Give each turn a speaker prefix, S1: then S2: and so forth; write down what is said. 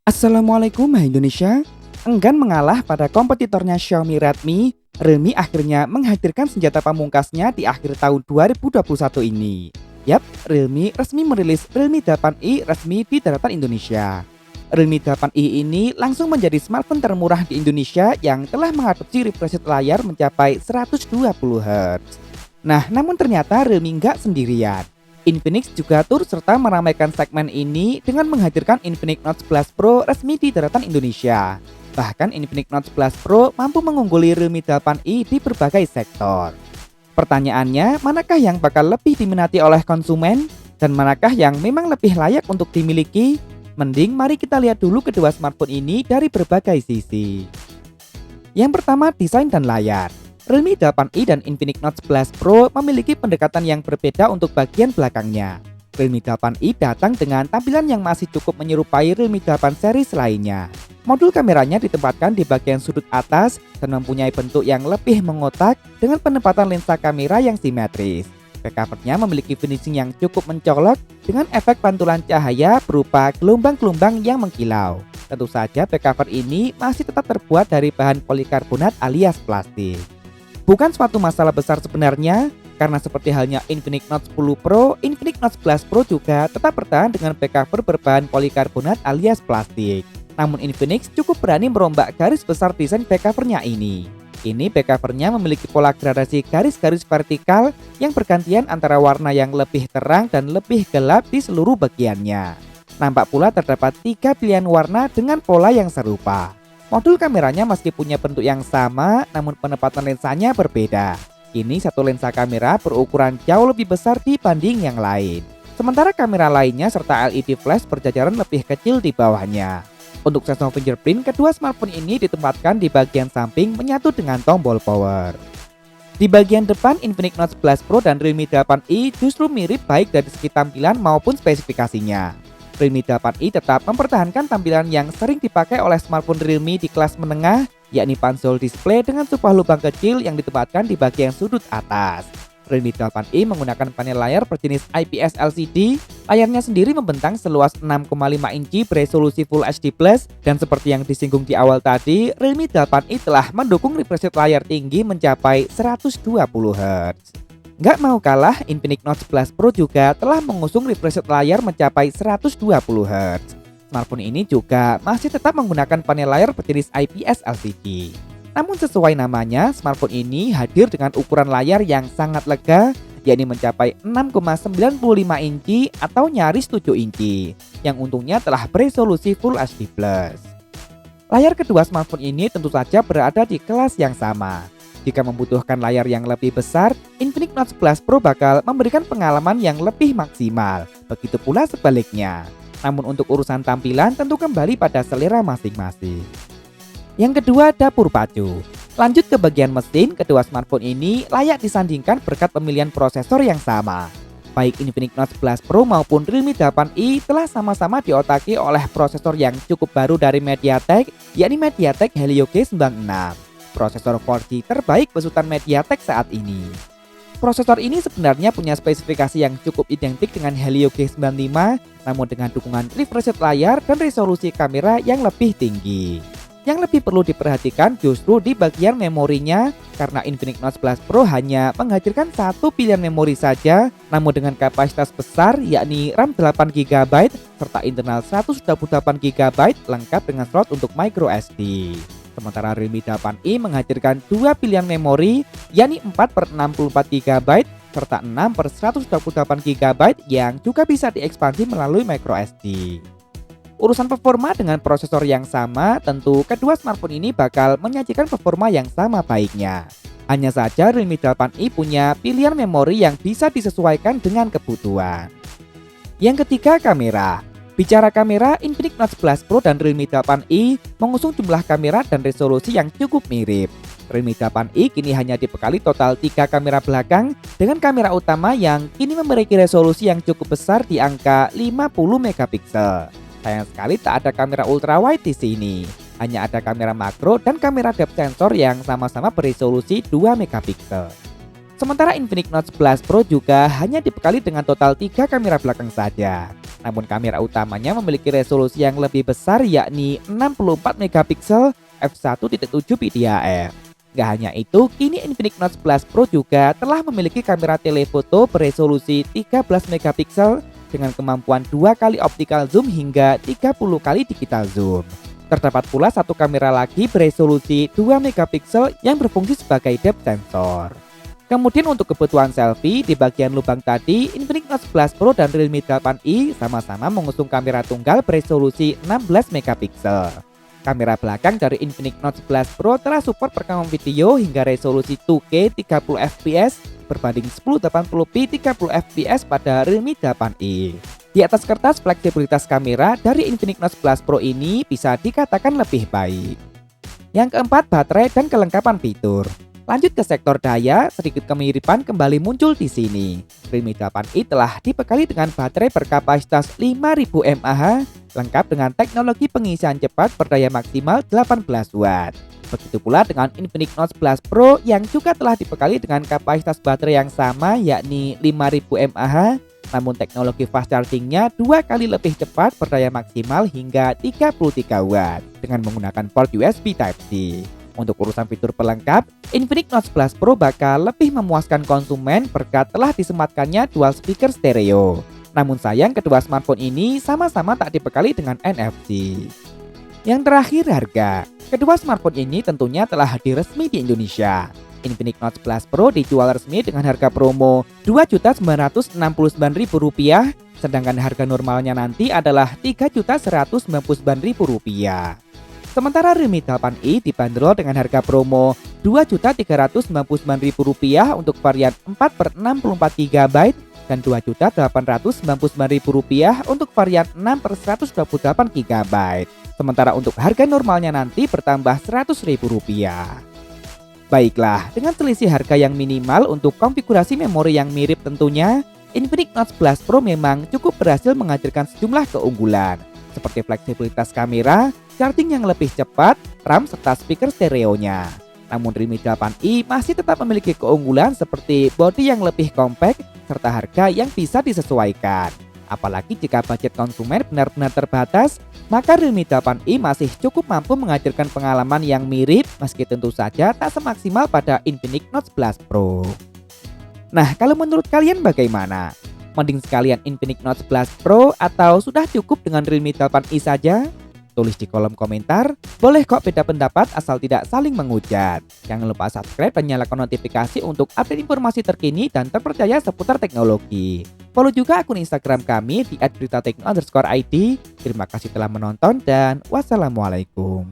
S1: Assalamualaikum Hai Indonesia. Enggan mengalah pada kompetitornya Xiaomi Redmi, Realme akhirnya menghadirkan senjata pamungkasnya di akhir tahun 2021 ini. Yap, Realme resmi merilis Realme 8i resmi di daratan Indonesia. Realme 8i ini langsung menjadi smartphone termurah di Indonesia yang telah mengadopsi refresh rate layar mencapai 120 Hz. Nah, namun ternyata Realme nggak sendirian. Infinix juga turut serta meramaikan segmen ini dengan menghadirkan Infinix Note 11 Pro resmi di daratan Indonesia. Bahkan Infinix Note 11 Pro mampu mengungguli Realme 8i di berbagai sektor. Pertanyaannya, manakah yang bakal lebih diminati oleh konsumen? Dan manakah yang memang lebih layak untuk dimiliki? Mending mari kita lihat dulu kedua smartphone ini dari berbagai sisi. Yang pertama, desain dan layar. Realme 8i dan Infinix Note 11 Pro memiliki pendekatan yang berbeda untuk bagian belakangnya. Realme 8i datang dengan tampilan yang masih cukup menyerupai Realme 8 series lainnya. Modul kameranya ditempatkan di bagian sudut atas dan mempunyai bentuk yang lebih mengotak dengan penempatan lensa kamera yang simetris. Back covernya memiliki finishing yang cukup mencolok dengan efek pantulan cahaya berupa gelombang-gelombang yang mengkilau. Tentu saja back cover ini masih tetap terbuat dari bahan polikarbonat alias plastik. Bukan suatu masalah besar sebenarnya, karena seperti halnya Infinix Note 10 Pro, Infinix Note 11 Pro juga tetap bertahan dengan back cover berbahan polikarbonat alias plastik. Namun Infinix cukup berani merombak garis besar desain back covernya ini. Kini back covernya memiliki pola gradasi garis-garis vertikal yang bergantian antara warna yang lebih terang dan lebih gelap di seluruh bagiannya. Nampak pula terdapat 3 pilihan warna dengan pola yang serupa. Modul kameranya meski punya bentuk yang sama, namun penempatan lensanya berbeda. Kini satu lensa kamera berukuran jauh lebih besar dibanding yang lain. Sementara kamera lainnya serta LED flash berjajaran lebih kecil di bawahnya. Untuk sensor fingerprint, kedua smartphone ini ditempatkan di bagian samping menyatu dengan tombol power. Di bagian depan, Infinix Note 11 Pro dan Realme 8i justru mirip baik dari segi tampilan maupun spesifikasinya. Realme 8i tetap mempertahankan tampilan yang sering dipakai oleh smartphone Realme di kelas menengah, yakni pansel display dengan sebuah lubang kecil yang ditempatkan di bagian sudut atas. Realme 8i menggunakan panel layar berjenis IPS LCD, layarnya sendiri membentang seluas 6,5 inci beresolusi Full HD+, dan seperti yang disinggung di awal tadi, Realme 8i telah mendukung refresh rate layar tinggi mencapai 120 Hz. Nggak mau kalah, Infinix Note 11 Pro juga telah mengusung refresh rate layar mencapai 120 Hz. Smartphone ini juga masih tetap menggunakan panel layar berjenis IPS LCD. Namun sesuai namanya, smartphone ini hadir dengan ukuran layar yang sangat lega, yakni mencapai 6,95 inci atau nyaris 7 inci, yang untungnya telah beresolusi Full HD+. Layar kedua smartphone ini tentu saja berada di kelas yang sama. Jika membutuhkan layar yang lebih besar, Infinix Note 11 Pro bakal memberikan pengalaman yang lebih maksimal. Begitu pula sebaliknya. Namun untuk urusan tampilan tentu kembali pada selera masing-masing. Yang kedua, dapur pacu. Lanjut ke bagian mesin, kedua smartphone ini layak disandingkan berkat pemilihan prosesor yang sama. Baik Infinix Note 11 Pro maupun Realme 8i telah sama-sama diotaki oleh prosesor yang cukup baru dari MediaTek, yakni MediaTek Helio G96. Prosesor 4G terbaik besutan MediaTek saat ini. Prosesor ini sebenarnya punya spesifikasi yang cukup identik dengan Helio G95, namun dengan dukungan refresh rate layar dan resolusi kamera yang lebih tinggi. Yang lebih perlu diperhatikan justru di bagian memorinya, karena Infinix Note 11 Pro hanya menghadirkan satu pilihan memori saja, namun dengan kapasitas besar yakni RAM 8GB serta internal 128GB lengkap dengan slot untuk microSD. Sementara Realme 8i menghadirkan dua pilihan memori, yakni 4/64GB serta 6/128GB yang juga bisa diekspansi melalui microSD. Urusan performa dengan prosesor yang sama, tentu kedua smartphone ini bakal menyajikan performa yang sama baiknya. Hanya saja Realme 8i punya pilihan memori yang bisa disesuaikan dengan kebutuhan. Yang ketiga, kamera. Bicara kamera, Infinix Note 11 Pro dan Realme 8i mengusung jumlah kamera dan resolusi yang cukup mirip. Realme 8i kini hanya dibekali total 3 kamera belakang dengan kamera utama yang kini memiliki resolusi yang cukup besar di angka 50 megapiksel. Sayang sekali tak ada kamera ultrawide di sini. Hanya ada kamera makro dan kamera depth sensor yang sama-sama beresolusi 2 megapiksel. Sementara Infinix Note 11 Pro juga hanya dibekali dengan total 3 kamera belakang saja. Namun kamera utamanya memiliki resolusi yang lebih besar yakni 64 megapiksel f1.7 PDAF. Gak hanya itu, kini Infinix Note 11 Pro juga telah memiliki kamera telefoto beresolusi 13 megapiksel dengan kemampuan 2 kali optical zoom hingga 30 kali digital zoom. Terdapat pula satu kamera lagi beresolusi 2 megapiksel yang berfungsi sebagai depth sensor. Kemudian untuk kebutuhan selfie, di bagian lubang tadi, Infinix Note 11 Pro dan Realme 8i sama-sama mengusung kamera tunggal beresolusi 16 megapiksel. Kamera belakang dari Infinix Note 11 Pro telah support perekaman video hingga resolusi 2K 30 fps berbanding 1080p 30 fps pada Realme 8i. Di atas kertas, fleksibilitas kamera dari Infinix Note 11 Pro ini bisa dikatakan lebih baik. Yang keempat, baterai dan kelengkapan fitur. Lanjut ke sektor daya, sedikit kemiripan kembali muncul di sini. Realme 8i telah dibekali dengan baterai berkapasitas 5000 mAh, lengkap dengan teknologi pengisian cepat berdaya maksimal 18 watt. Begitu pula dengan Infinix Note 11 Pro yang juga telah dibekali dengan kapasitas baterai yang sama yakni 5000 mAh, namun teknologi fast chargingnya 2 kali lebih cepat berdaya maksimal hingga 33 watt dengan menggunakan port USB Type-C. Untuk urusan fitur pelengkap, Infinix Note 11 Pro bakal lebih memuaskan konsumen berkat telah disematkannya dual speaker stereo. Namun sayang kedua smartphone ini sama-sama tak dibekali dengan NFC. Yang terakhir, harga. Kedua smartphone ini tentunya telah hadir resmi di Indonesia. Infinix Note 11 Pro dijual resmi dengan harga promo Rp2.969.000, sedangkan harga normalnya nanti adalah Rp3.199.000. Sementara Realme 8i dibanderol dengan harga promo Rp2.399.000 untuk varian 4/64 GB dan Rp2.899.000 untuk varian 6/128 GB. Sementara untuk harga normalnya nanti bertambah Rp100.000. Baiklah, dengan selisih harga yang minimal untuk konfigurasi memori yang mirip tentunya, Infinix Note 11 Pro memang cukup berhasil menghadirkan sejumlah keunggulan seperti fleksibilitas kamera, charging yang lebih cepat, RAM serta speaker stereonya. Namun Realme 8i masih tetap memiliki keunggulan seperti bodi yang lebih compact serta harga yang bisa disesuaikan. Apalagi jika budget konsumen benar-benar terbatas, maka Realme 8i masih cukup mampu menghadirkan pengalaman yang mirip meski tentu saja tak semaksimal pada Infinix Note 11 Pro. Nah, kalau menurut kalian bagaimana? Mending sekalian Infinix Note 11 Pro atau sudah cukup dengan Realme 8i saja? Tulis di kolom komentar. Boleh kok beda pendapat asal tidak saling menghujat. Jangan lupa subscribe dan nyalakan notifikasi untuk update informasi terkini dan terpercaya seputar teknologi. Follow juga akun Instagram kami di @beritatekno_id. Terima kasih telah menonton dan wassalamualaikum.